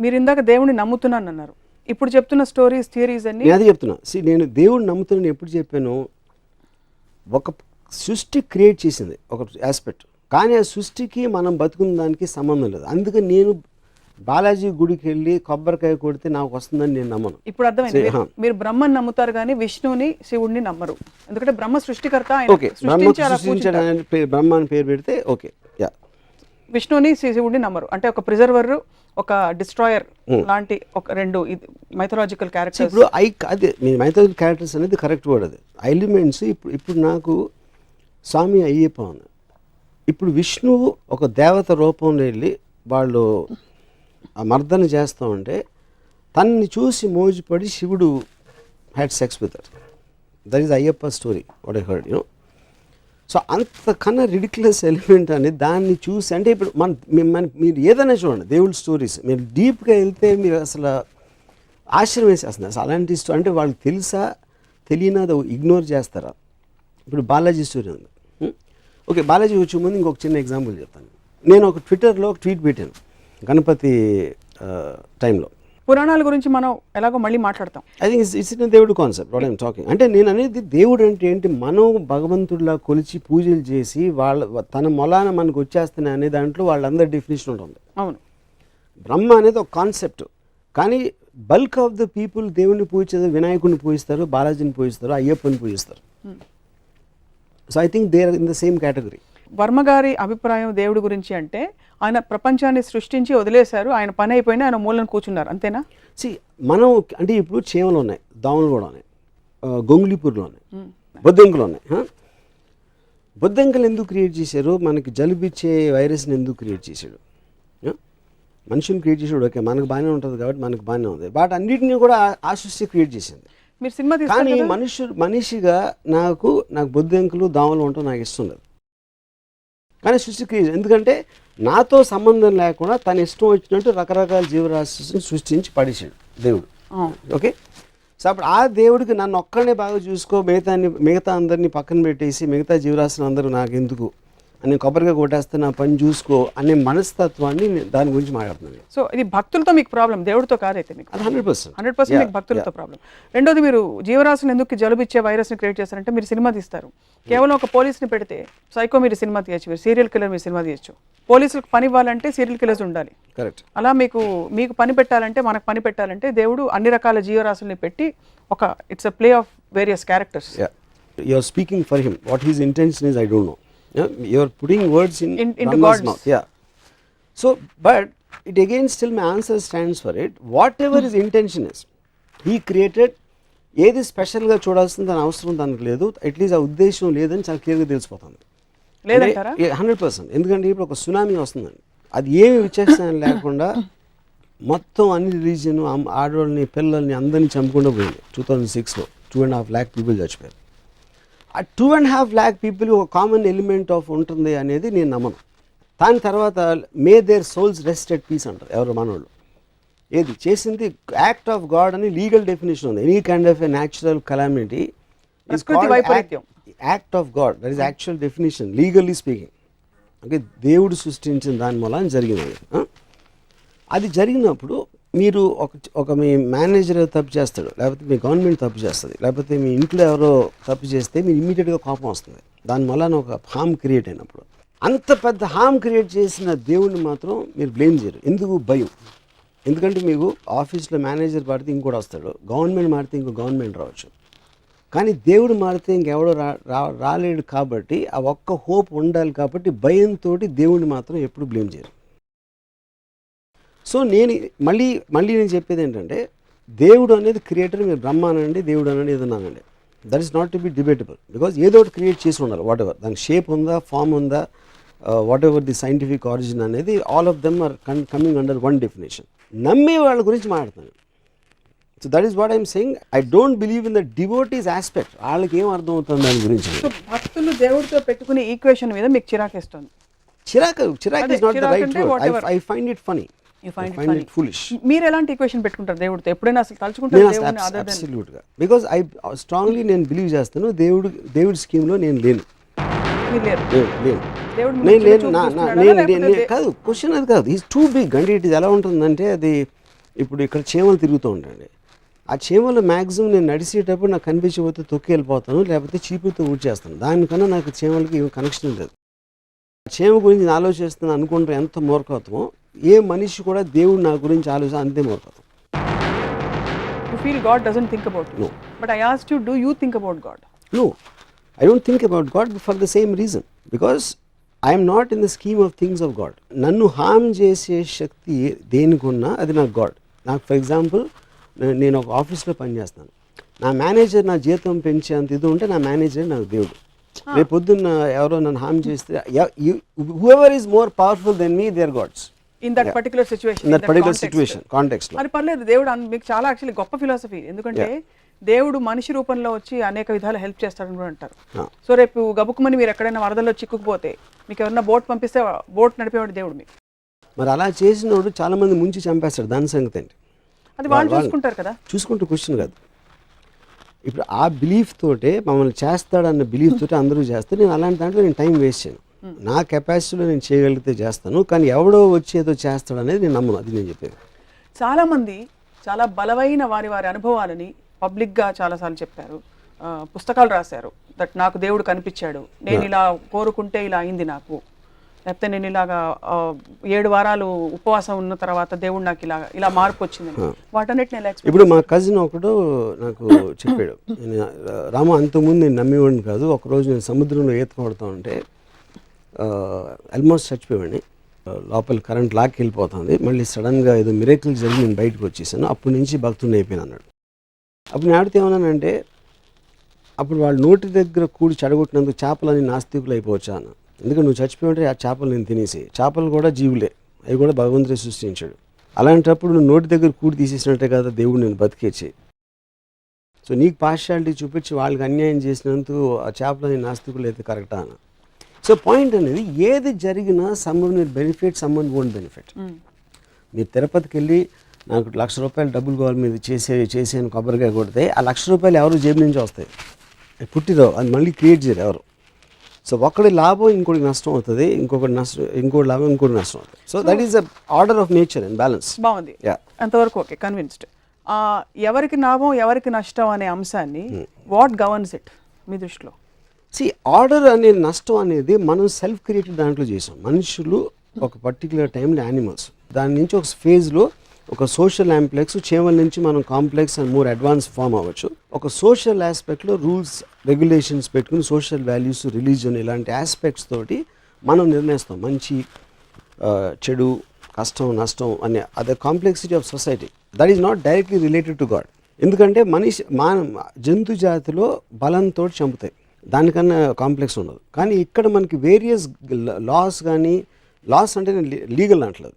మీరు ఇందాక దేవుడిని నమ్ముతున్నాను అన్నారు. ఇప్పుడు చెప్తున్న స్టోరీస్ థియరీస్ అన్ని నేను అదే చెప్తున్నా. నేను దేవుడిని నమ్ముతున్నాను ఎప్పుడు చెప్పాను, ఒక సృష్టి క్రియేట్ చేసింది ఒక ఆస్పెక్ట్, కానీ ఆ సృష్టికి మనం బతుకున్న దానికి సంబంధం లేదు. అందుకని నేను బాలాజీ గుడికి వెళ్ళి కొబ్బరికాయ కొడితే నాకు వస్తుందని నేను నమ్మను. ఇప్పుడు అర్థమైంది. మీరు బ్రహ్మని నమ్ముతారు కానీ విష్ణువుని శివుడిని నమ్మరు. ఎందుకంటే బ్రహ్మ సృష్టికర్త, ఓకే, బ్రహ్మ అని పేరు పెడితే ఓకే. యా, విష్ణువుని శివుడిని నమ్మరు. అంటే ఒక ప్రిజర్వర్, ఒక డిస్ట్రాయర్ లాంటి ఒక రెండు మైథలాజికల్ క్యారెక్టర్స్. ఇప్పుడు అదే మీ మైథలాజికల్ క్యారెక్టర్స్ అనేది కరెక్ట్ వర్డ్. అది ఎలిమెంట్స్. ఇప్పుడు నాకు స్వామి అయ్యప్ప ఉంది. ఇప్పుడు విష్ణువు ఒక దేవత రూపంలో వెళ్ళి వాళ్ళు ఆ మర్దన చేస్తూ ఉంటే తనని చూసి మోజుపడి శివుడు had sex with that. That is Ayyappa story what I heard, you know. So అంతకన్నా రిడిక్యులస్ ఎలిమెంట్ అని దాన్ని చూసి, అంటే ఇప్పుడు మీరు ఏదైనా చూడండి దేవుళ్ళ స్టోరీస్, మీరు డీప్గా వెళ్తే మీరు అసలు ఆశ్చర్యం వేసేస్తుంది. అసలు అలాంటి అంటే వాళ్ళకి తెలుసా తెలియనా అది ఇగ్నోర్ చేస్తారా. ఇప్పుడు బాలాజీ స్టోరీ ఉంది. ఓకే, బాలాజీ వచ్చే ముందు ఇంకొక చిన్న ఎగ్జాంపుల్ చెప్తాను. నేను ఒక ట్విట్టర్లో ఒక ట్వీట్ పెట్టాను గణపతి టైంలో. పురాణాల గురించి మనం ఎలాగో మళ్ళీ మాట్లాడతాం. ఐ థింక్ ఇట్స్ ఇన్ దేవుడు కాన్సెప్ట్ వాట్ ఐమ్ టాకింగ్. అంటే నేను అనేది దేవుడు అంటే ఏంటి, మనం భగవంతుడిలా కొలిచి పూజలు చేసి తన మొలాన మనకు వచ్చేస్తున్నాయి అనే దాంట్లో వాళ్ళందరి డెఫినేషన్ ఉంటుంది. అవును, బ్రహ్మ అనేది ఒక కాన్సెప్ట్, కానీ బల్క్ ఆఫ్ ద పీపుల్ దేవుడిని పూజిస్తారు, వినాయకుడిని పూజిస్తారు, బాలాజీని పూజిస్తారు, అయ్యప్పని పూజిస్తారు. So I think they are in the same category. Varma గారి అభిప్రాయం దేవుడి గురించి అంటే ఆయన ప్రపంచాన్ని సృష్టించి వదిలేశారు, ఆయన పని అయిపోయినా ఆయన మూలను కూర్చున్నారు, అంతేనా? మనం అంటే ఇప్పుడు చేమలు ఉన్నాయి, దోమలు కూడా ఉన్నాయి, గొంగుళిపూర్లు ఉన్నాయి, బొద్దింకలు ఉన్నాయి. బొద్దింకలు ఎందుకు క్రియేట్ చేశారు? మనకి జలుబిచ్చే వైరస్ని ఎందుకు క్రియేట్ చేశాడు? మనుషుని క్రియేట్ చేసాడు, ఓకే, మనకు బాగానే ఉంటుంది కాబట్టి మనకు బాగానే ఉంది. బట్ అన్నిటినీ కూడా ఆ సృష్టి క్రియేట్ చేసింది. మీరు సినిమా కానీ మనిషిగా నాకు బొద్దింకలు దోమలు ఉండటం నాకు ఇష్టం లేదు. కానీ సృష్టి క్రియేట్, ఎందుకంటే నాతో సంబంధం లేకుండా తన ఇష్టం వచ్చినట్టు రకరకాల జీవరాశిని సృష్టించి పడేసాడు దేవుడు. ఓకే, సో అప్పుడు ఆ దేవుడికి నన్ను ఒక్కడనే బాగా చూసుకో, మిగతా అందరినీ పక్కన పెట్టేసి మిగతా జీవరాశులు అందరూ నాకు ఎందుకు అని కొబ్బరిగా కొట్టేస్తే నా పని చూసుకో అనే మనస్తత్వాన్ని దాని గురించి మాట్లాడుతున్నాను. సో ఇది భక్తులతో మీకు ప్రాబ్లం, దేవుడితో కాదైతే మీకు 100% మీకు భక్తులతో ప్రాబ్లం. రెండోది, మీరు జీవరాశులు ఎందుకు జలుబిచ్చే వైరస్ని క్రియేట్ చేస్తారంటే మీరు సినిమా తీస్తారు, కేవలం ఒక పోలీస్ని పెడితే సైకో మీరు సినిమా తీయచ్చు, మీరు సీరియల్ కిల్లర్ మీరు సినిమా తీయచ్చు. పోలీసులకు పని ఇవ్వాలంటే సీరియల్ కిల్లర్స్ ఉండాలి. కరెక్ట్. అలా మీకు పని పెట్టాలంటే, మనకు పని పెట్టాలంటే దేవుడు అన్ని రకాల జీవరాశుల్ని పెట్టి ఒక it's a play of various characters. You are speaking for him. What his intention is I don't know. You are putting words in God's mouth. Yeah. So, but it again still my answer stands for it. Whatever his intention is, he created. ఏది స్పెషల్గా చూడాల్సింది దాని అవసరం దానికి లేదు, at least ఆ ఉద్దేశం లేదని చాలా క్లియర్గా తెలిసిపోతుంది. లేదంటారా? 100%. ఎందుకంటే ఇప్పుడు ఒక సునామీ వస్తుందండి, అది ఏమి విచక్షణ లేకుండా మొత్తం అన్ని రిలీజియన్ ఆడవాళ్ళని పిల్లల్ని అందరినీ చంపకుండా పోయింది. 2006లో 2.5 lakh పీపుల్ చచ్చిపోయారు. ఆ 2.5 lakh పీపుల్ ఒక కామన్ ఎలిమెంట్ ఆఫ్ ఉంటుంది అనేది నేను నమ్మను. దాని తర్వాత may their souls rest at peace అంటారు ఎవరు మనోళ్ళు. ఏది చేసింది యాక్ట్ ఆఫ్ గాడ్ అని లీగల్ డెఫినేషన్ ఉంది. Any kind of a natural calamity is called act of God. That is actual definition legally speaking. Okay, దేవుడు సృష్టించిన దాని మూలాన జరిగినది. అది జరిగినప్పుడు మీరు ఒక మీ మేనేజర్ తప్పు చేస్తాడు, లేకపోతే మీ గవర్నమెంట్ తప్పు చేస్తుంది, లేకపోతే మీ ఇంట్లో ఎవరో తప్పు చేస్తే మీరు ఇమీడియట్గా కోపం వస్తుంది. దానివల్ల ఒక హామ్ క్రియేట్ అయినప్పుడు అంత పెద్ద హామ్ క్రియేట్ చేసిన దేవుడిని మాత్రం మీరు బ్లేమ్ చేయరు. ఎందుకు? భయం. ఎందుకంటే మీకు ఆఫీస్లో మేనేజర్ మారితే ఇంకోటి వస్తాడు, గవర్నమెంట్ మారితే ఇంకో గవర్నమెంట్ రావచ్చు, కానీ దేవుడు మారితే ఇంకెవడో రాలేడు. కాబట్టి ఆ ఒక్క హోప్ ఉండాలి. కాబట్టి భయంతో దేవుడిని మాత్రం ఎప్పుడు బ్లేమ్ చేయరు. సో నేను మళ్ళీ నేను చెప్పేది ఏంటంటే, దేవుడు అనేది క్రియేటర్. మీరు బ్రహ్మ అనండి, దేవుడు అనండి, ఏదన్నానండి, that is not to be debatable. Because ఏదో ఒకటి క్రియేట్ చేసి ఉండాలి. వాట్ ఎవర్ దానికి షేప్ ఉందా, ఫామ్ ఉందా, whatever the scientific origin అనేది, all of them are coming under one definition. నమ్మే వాళ్ళ గురించి మాట్లాడుతున్నాను. So that is what I'm saying. I don't believe in the devotees aspect. వాళ్ళకి ఏం అర్థం అవుతుంది దాని గురించి. సో భక్తులు దేవుడితో పెట్టుకునే ఈక్వేషన్ మీద మీకు చిరాకేస్తుంది. చిరాక్ is not the right word. I find it funny. మీరు ఎలాంటి ఈక్వేషన్ పెట్టుకుంటారు దేవుడితో? ఎప్పుడైనా అసలు తలుచుకుంటారు? అబ్సల్యూట్గా. బికాజ్ ఐ స్ట్రాంగ్లీ నేను బిలీవ్ చేస్తాను దేవుడి స్కీమ్లో నేను లేను. కాదు, క్వశ్చన్ అది కాదు. Is too big. అంటే ఇది ఎలా ఉంటుందంటే, అది ఇప్పుడు ఇక్కడ చీమలు తిరుగుతూ ఉంటాయండి. ఆ చీమలు మ్యాక్సిమం నేను నడిచేటప్పుడు నాకు కనిపించకపోతే తొక్కి వెళ్ళిపోతాను, లేకపోతే చీపుతో ఊడ్చేస్తాను. దానికన్నా నాకు చీమలకి ఏం కనెక్షన్ లేదు. చీమ గురించి నేను ఆలోచిస్తున్నాను అనుకుంటే ఎంత మూర్ఖత్వమో, ఏ మనిషి కూడా దేవుడు నా గురించి ఆలోచన అంతే మూర్ఖత్వం. You feel God doesn't think about you. No. But I asked you, do you think about God? No, I don't think about God for the same reason. Because I am not in the scheme of things of God. నన్ను హామ్ చేసే శక్తి దేనికున్నా అది నాకు God. నాకు for example నేను ఒక ఆఫీస్లో పనిచేస్తాను. నా మేనేజర్ నా జీతం పెంచేంత ఇది ఉంటే నా మేనేజర్ నాకు దేవుడు. రేపు పొద్దున్న ఎవరో నన్ను హామ్ చేస్తే whoever is more powerful than me, they are gods. In that particular situation. In that particular situation, context. మరి పర్లేదు, దేవుడు మీకు చాలా యాక్చువల్లీ గొప్ప ఫిలాసఫీ. ఎందుకంటే దేవుడు మనిషి రూపంలో వచ్చి అనేక విధాలు హెల్ప్ చేస్తాడని కూడా అంటారు. సో రేపు గబుక్కుమని మీరు ఎక్కడైనా వరదల్లో చిక్కుకుపోతే మీకు ఎవరైనా బోట్ పంపిస్తే బోట్ నడిపేవాడు దేవుడు మీకు. మరి అలా చేసినోడు చాలా మంది ముంచి చంపేస్తాడు. దాని సంగతి ఏంటి? అది వాళ్ళు చూసుకుంటారు కదా. చూసుకుంటూ క్వశ్చన్ కాదు. ఇప్పుడు ఆ బిలీఫ్ తోటే మమ్మల్ని చేస్తాడన్న బిలీఫ్ తోటే అందరూ చేస్తారు. నేను అలాంటి దాంట్లో నేను టైం వేస్ట్ చేయను. నా కెపాసిటీలో నేను చేయగలిగితే చేస్తాను, కానీ ఎవడో వచ్చి ఏదో చేస్తాడు అనేది నేను నమ్మను. అది నేను చెప్పేది. చాలామంది చాలా బలమైన వారి అనుభవాలని పబ్లిక్గా చాలాసార్లు చెప్పారు, పుస్తకాలు రాశారు. దట్ నాకు దేవుడు కనిపించాడు, నేను ఇలా కోరుకుంటే ఇలా అయింది నాకు, లేకపోతే నేను ఇలాగా 7 వారాలు ఉపవాసం ఉన్న తర్వాత దేవుడు నాకు ఇలా మార్పు వచ్చింది. వాటన్నిటిని ఎలా ఎక్స్ప్లెయిన్? ఇప్పుడు మా కజిన్ ఒకడు నాకు చెప్పాడు, రామ అంతకుముందు నేను నమ్మేవాడిని కాదు, ఒకరోజు నేను సముద్రంలో ఈత కొడుతూ ఉంటే ఆల్మోస్ట్ చచ్చిపోయాడిని, లోపల కరెంట్ లాక్కి వెళ్ళిపోతుంది, మళ్ళీ సడన్గా ఏదో మిరేకిల్ జరిగి నేను బయటకు వచ్చేసాను, అప్పటి నుంచి భక్తుడిని అయిపోయాను అన్నాడు. అప్పుడు నేను ఆడితే ఏమన్నానంటే, అప్పుడు వాళ్ళ నోటి దగ్గర కూడి చెడగొట్టినందుకు చేపలని నాస్తికులు అయిపోవచ్చా అన్న. ఎందుకంటే నువ్వు చచ్చిపోయింటే ఆ చేపలు నేను తినేసి, చేపలు కూడా జీవులే, అవి కూడా భగవంతుడే సృష్టించాడు. అలాంటప్పుడు నువ్వు నోటి దగ్గర కూడి తీసేసినట్టే కదా దేవుడు నేను బతికేచ్చి. సో నీకు పార్షియాలిటీ చూపించి వాళ్ళకి అన్యాయం చేసినందుకు ఆ చేపలని నాస్తికులు అయితే కరెక్టా అన్న. సో పాయింట్ అనేది, ఏది జరిగినా someone will benefit, someone won't benefit. మీరు తిరుపతికి వెళ్ళి నాకు ₹1,00,000 డబ్బులు కావాలి మీరు చేసేని కొబ్బరికాయ కొడితే ఆ ₹1,00,000 ఎవరు జేబు నుంచి వస్తాయి, పుట్టిరావు, అది మళ్ళీ క్రియేట్ చేయరు ఎవరు. సో ఒకటి లాభం ఇంకోటి నష్టం అవుతుంది, ఇంకోటి లాభం ఇంకోటి నష్టం అవుతుంది. So that is the order of nature and balance. బాగుంది, అంతవరకు ఓకే, కన్విన్స్డ్. ఎవరికి లాభం ఎవరికి నష్టం అనే అంశాన్ని వాట్ గవర్న్స్ ఇట్ మీ దృష్టిలో? ఆర్డర్ అనే నష్టం అనేది మనం సెల్ఫ్ క్రియేటెడ్ దాంట్లో చేసాం. మనుషులు ఒక పర్టికులర్ టైంలో యానిమల్స్, దాని నుంచి ఒక ఫేజ్లో ఒక సోషల్ యాంప్లెక్స్, చీమల నుంచి మనం complex and more advance form అవ్వచ్చు. ఒక సోషల్ ఆస్పెక్ట్లో రూల్స్ రెగ్యులేషన్స్ పెట్టుకుని సోషల్ వాల్యూస్, రిలీజన్ ఇలాంటి ఆస్పెక్ట్స్ తోటి మనం నిర్ణయిస్తాం మంచి చెడు, కష్టం నష్టం అనే other complexity of society. That is not directly related to God. ఎందుకంటే జంతు జాతిలో బలంతో చంపుతాయి, దానికన్నా కాంప్లెక్స్ ఉండదు. కానీ ఇక్కడ మనకి వేరియస్ లాస్, కానీ లాస్ అంటే లీగల్ అంటలేదు,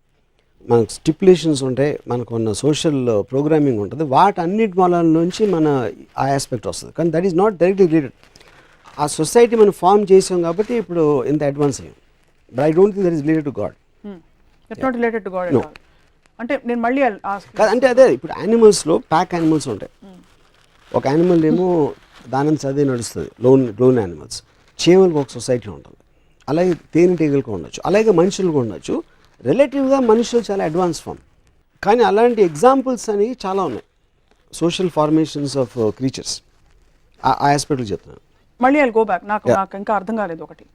మనకు స్టిపులేషన్స్ ఉంటాయి, మనకు ఉన్న సోషల్ ప్రోగ్రామింగ్ ఉంటుంది, వాటన్నిటి మూలాల నుంచి మన ఆ ఆస్పెక్ట్ వస్తుంది. కానీ that is not directly related. ఆ సొసైటీ మనం ఫామ్ చేసాం కాబట్టి ఇప్పుడు ఇంత అడ్వాన్స్ అయ్యాం. But I don't think that is related to God. It's not related to God. అంటే నేను మళ్ళీ అంటే అదే, ఇప్పుడు యానిమల్స్లో ప్యాక్ యానిమల్స్ ఉంటాయి. ఒక యానిమల్ ఏమో దాని చదివి నడుస్తుంది, లోన్ యానిమల్స్. చీమలకు ఒక సొసైటీ ఉంటుంది, అలాగే తేనెటీగలకు ఉండొచ్చు, అలాగే మనుషులకు ఉండొచ్చు. రిలేటివ్గా మనుషులు చాలా అడ్వాన్స్ ఫామ్. కానీ అలాంటి ఎగ్జాంపుల్స్ అనేవి చాలా ఉన్నాయి, సోషల్ ఫార్మేషన్స్ ఆఫ్ క్రీచర్స్. ఆ ఆస్పెక్ట్లు చెప్తున్నాను. మళ్ళీ ఐల్ గో బ్యాక్. నాకు ఇంకా అర్థం కాలేదు ఒకటి,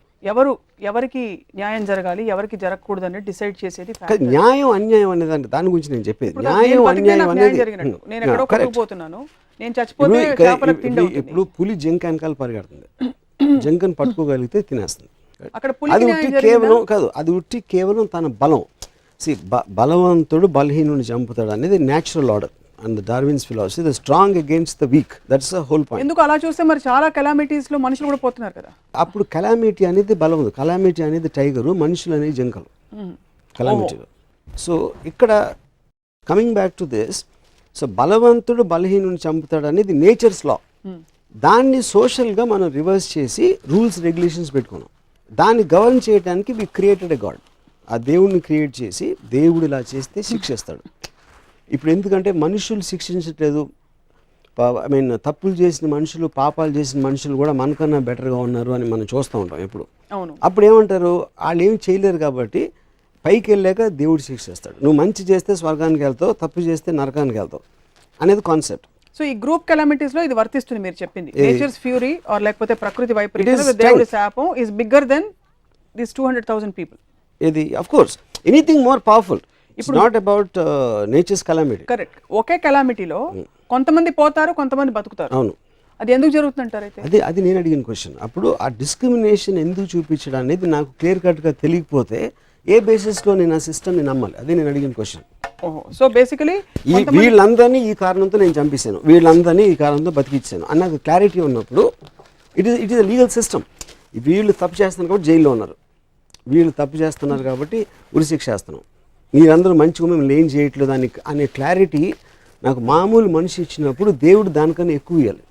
ఎవరికి న్యాయం జరగాలి ఎవరికి జరగకూడదు అనేది డిసైడ్ చేసేది న్యాయం అన్యాయం అనేది. దాని గురించి నేను చెప్పేది న్యాయం అన్యాయం అనేది. నేను ఎక్కడో కొట్టుకుపోతున్నాను, నేను చచ్చిపోతే చేపలకు తిండి అవుతుంది. ఇప్పుడు పులి జింక వెనకాల పరిగెడుతుంది, జింకను పట్టుకోగలిగితే తినేస్తుంది. అది ఉట్టి కేవలం కాదు, అది ఉట్టి కేవలం తన బలం. బలవంతుడు బలహీనుని చంపుతాడు అనేది natural order and Darwin's philosophy. The strong against the week, that's the whole point. ఎందుకు అలా చూస్తే మరి చాలా కెలామిటీస్ లో మనుషులు కూడా పోతున్నారు కదా. అప్పుడు కెలామిటీ అనేది బలం, కెలామిటీ అనేది టైగరు, మనుషులు అనేది జింకలు కెలామిటీలో. సో ఇక్కడ coming back to this, so బలవంతుడు బలహీనుని చంపుతాడు అనేది నేచర్స్ లా. దాన్ని సోషల్గా మనం రివర్స్ చేసి రూల్స్ రెగ్యులేషన్స్ పెట్టుకున్నాం. దాన్ని గవర్న్ చేయడానికి వి క్రియేటెడ్ ఎ గాడ్. ఆ దేవుడిని క్రియేట్ చేసి దేవుడు ఇలా చేస్తే శిక్షిస్తాడు. ఇప్పుడు ఎందుకంటే మనుషులు శిక్షించట్లేదు, ఐ మీన్ తప్పులు చేసిన మనుషులు, పాపాలు చేసిన మనుషులు కూడా మనకన్నా బెటర్గా ఉన్నారు అని మనం చూస్తూ ఉంటాం ఎప్పుడు. అప్పుడు ఏమంటారు, వాళ్ళు ఏమి చేయలేరు కాబట్టి పైకి వెళ్ళాక దేవుడు శిక్షిస్తాడు. నువ్వు మంచి చేస్తే స్వర్గానికి వెళ్తావు, తప్పు చేస్తే నరకానికి వెళ్తావు అనేది కాన్సెప్ట్. సో ఈ గ్రూప్ కెలామిటీస్ లో ఇది వర్తిస్తుంది మీరు చెప్పింది. నేచర్స్ ఫ్యూరీ ఆర్ లేకపోతే ప్రకృతి వైపరీత్యం, is దేవుడి శాపం is bigger than this 200,000 people. ఇది of course anything more powerful. It's not about nature's calamity. Correct. ఒకే కెలామిటీలో కొంతమంది పోతారు, కొంతమంది బతుకుతారు. అవును. అది ఎందుకు జరుగుతుందంటారు అయితే? అది నేను అడిగిన క్వశ్చన్. అప్పుడు ఆ డిస్క్రిమినేషన్ ఎందుకు చూపించడం అనేది నాకు క్లియర్ కట్గా తెలియకపోతే ఏ బేసిస్లో నేను ఆ సిస్టమ్ని నమ్మాలి? అదే నేను అడిగిన క్వశ్చన్. ఓహో. సో బేసికలీ వీళ్ళందరినీ ఈ కారణంతో నేను చంపేశాను, వీళ్ళందరినీ ఈ కారణంతో బతికిచ్చాను అన్నది క్లారిటీ ఉన్నప్పుడు it is a legal system. వీళ్ళు తప్పు చేస్తున్నారు కాబట్టి జైల్లో ఉన్నారు, వీళ్ళు తప్పు చేస్తున్నారు కాబట్టి ఉరిశిక్ష వేస్తున్నాం, మీరందరూ మంచిగా మేము ఏం చేయట్లేదు అనే క్లారిటీ నాకు మామూలు మనిషి ఇచ్చినప్పుడు దేవుడు దానికన్నా ఎక్కువ ఇవ్వాలి.